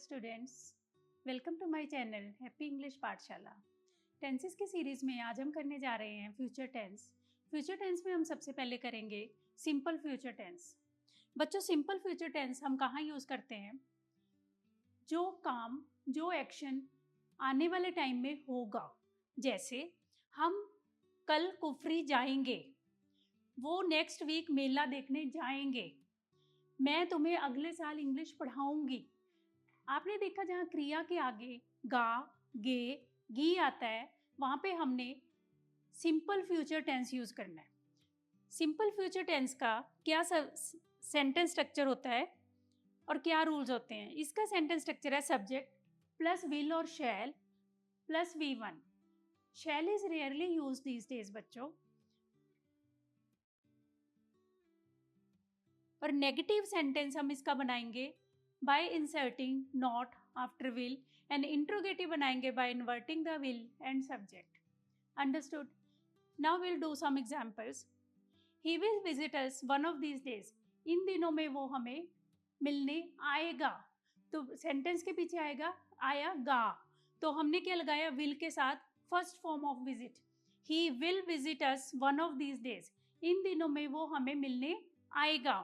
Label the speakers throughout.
Speaker 1: Students, welcome to my channel happy English Pathshala. Tenses की series में आज हम करने जा रहे हैं फ्यूचर टेंस। फ्यूचर टेंस में हम सबसे पहले करेंगे सिंपल फ्यूचर टेंस। बच्चों, सिंपल फ्यूचर टेंस हम कहाँ यूज़ करते हैं? जो काम, जो एक्शन आने वाले टाइम में होगा, जैसे हम कल कुफरी जाएंगे, वो नेक्स्ट वीक मेला देखने जाएंगे, मैं तुम्हें अगले साल इंग्लिश पढ़ाऊंगी। आपने देखा जहाँ क्रिया के आगे गा, गे, गी आता है, वहाँ पे हमने सिंपल फ्यूचर टेंस यूज़ करना है। सिंपल फ्यूचर टेंस का क्या सेंटेंस स्ट्रक्चर होता है और क्या रूल्स होते हैं? इसका सेंटेंस स्ट्रक्चर है सब्जेक्ट प्लस विल और shall plus V1। Shall is rarely use these days बच्चों। और नेगेटिव सेंटेंस हम इसका बनाएंगे by inserting not after will, and interrogative बनाएंगे by inverting the will and subject. Understood? Now will do some examples. He will visit us one of these days. इन दिनों में वो हमें मिलने आएगा। तो सेंटेंस के पीछे आएगा आएगा, तो हमने क्या लगाया? विल के साथ first form of visit. He will visit us one of these days. इन दिनों में वो हमें मिलने आएगा।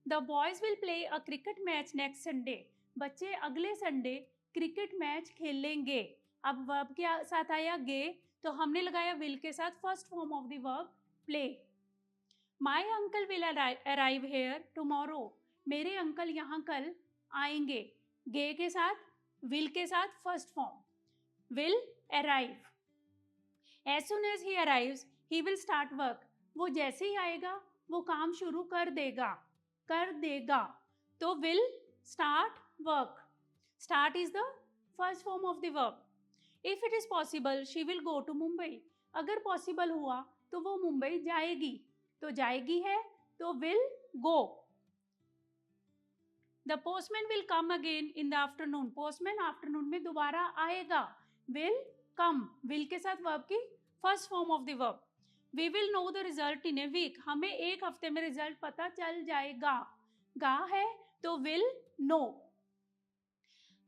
Speaker 1: The boys will play a cricket match next Sunday. बच्चे अगले संडे क्रिकेट मैच खेलेंगे। अब वर्ब के साथ आया गे, तो हमने लगाया विल के साथ first form of the verb play. My uncle will arrive here tomorrow. मेरे अंकल यहाँ कल आएंगे। गे के साथ विल के साथ first form will arrive. As soon as he arrives, he will start work. वो जैसे ही आएगा वो काम शुरू कर देगा। तो will start work. Start is the first form of the verb. If it is possible, she will go to Mumbai. अगर पॉसिबल हुआ तो वो मुंबई जाएगी। तो जाएगी है तो will go. The postman will come again in the afternoon. postman afternoon में दोबारा आएगा। will come, will के साथ verb की first form of the verb. We will know the result in a week. हमें एक हफ्ते में रिजल्ट पता चल जाएगा। गा है तो will know.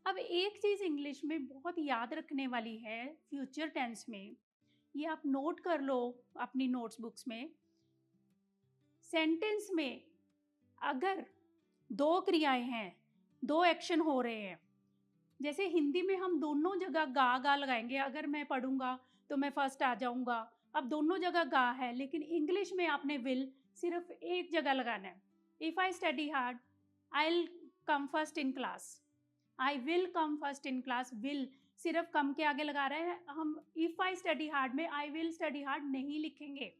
Speaker 1: अब एक चीज इंग्लिश में बहुत याद रखने वाली है फ्यूचर टेंस में, ये आप नोट कर लो अपनी नोट्स बुक्स में। सेंटेंस में अगर दो क्रियाएं हैं, दो एक्शन हो रहे हैं, जैसे हिंदी में हम दोनों जगह गा गा लगाएंगे। अगर मैं पढ़ूंगा तो मैं फर्स्ट आ जाऊंगा, अब दोनों जगह गा है, लेकिन इंग्लिश में आपने विल सिर्फ एक जगह लगाना है। If I study hard, I will come first in class. I will come first in class, will सिर्फ कम के आगे लगा रहे हैं हम। इफ आई स्टडी हार्ड में आई विल स्टडी हार्ड नहीं लिखेंगे।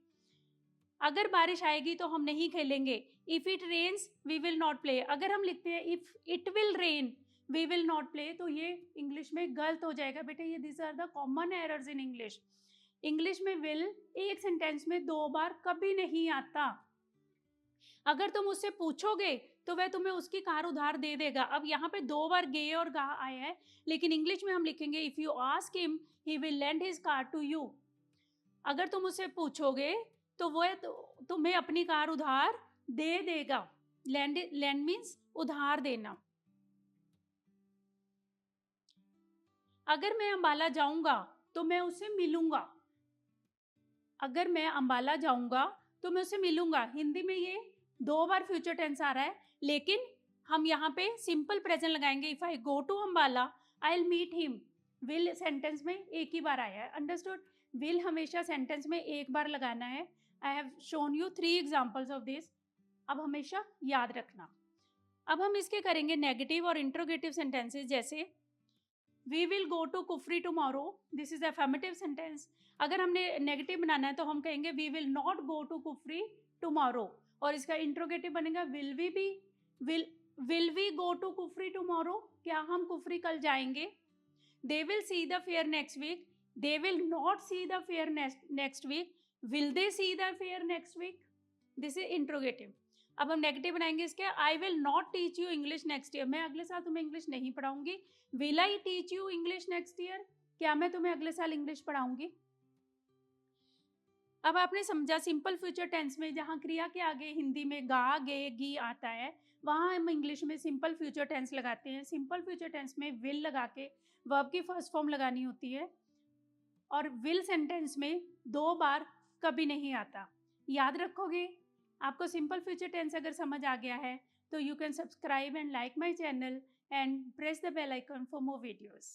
Speaker 1: अगर बारिश आएगी तो हम नहीं खेलेंगे। If it rains we will not play. अगर हम लिखते हैं if it will rain we will not play, तो ये इंग्लिश में गलत हो जाएगा बेटे। ये this are the common errors in English. English में विल एक सेंटेंस में दो बार कभी नहीं आता। अगर तुम उससे पूछोगे तो वह तुम्हें उसकी कार उधार दे देगा। अब यहाँ पे दो बार गे और गा आया है, लेकिन इंग्लिश में हम लिखेंगे if you ask him he will lend his car to you. अगर तुम उससे पूछोगे तो वह तुम्हें अपनी कार उधार दे देगा। लैंड मीन्स उधार देना। अगर मैं अंबाला जाऊंगा तो मैं उससे मिलूंगा। अगर मैं अंबाला जाऊंगा तो मैं उससे मिलूंगा। हिंदी में ये दो बार फ्यूचर टेंस आ रहा है, लेकिन हम यहाँ पे सिंपल प्रेजेंट लगाएंगे। If I go to Ambala I will meet him. Will sentence में एक ही बार आया है। अंडरस्टूड? विल हमेशा सेंटेंस में एक बार लगाना है। I have shown you 3 examples of this. अब हमेशा याद रखना। अब हम इसके करेंगे नेगेटिव और इंट्रोगेटिव सेंटेंसेस। जैसे we will go to Kufri tomorrow, this is affirmative sentence. अगर हमने नेगेटिव बनाना है तो हम कहेंगे we will not go to Kufri tomorrow, और इसका इंट्रोगेटिव बनेगा will we go to Kufri tomorrow, क्या हम कुफरी कल जाएंगे। They will see the fair next week, they will not see the fair next week, will they see the fair next week. This is interrogative. अब हम negative बनाएंगे इसके, I will not teach you English next year, मैं अगले साल तुम्हें English नहीं पढ़ाऊंगी। Will I teach you English next year, क्या मैं तुम्हें अगले साल इंग्लिश पढ़ाऊंगी। अब आपने समझा सिंपल फ्यूचर टेंस में जहां क्रिया के आगे हिंदी में गा गे गी आता है, वहाँ हम इंग्लिश में सिंपल फ्यूचर टेंस लगाते हैं। सिंपल फ्यूचर टेंस में विल लगा के वर्ब की फर्स्ट फॉर्म लगानी होती है, और विल सेंटेंस में 2 बार कभी नहीं आता। याद रखोगे? आपको सिंपल फ्यूचर टेंस अगर समझ आ गया है तो you can subscribe and like my channel and press the bell icon for more videos.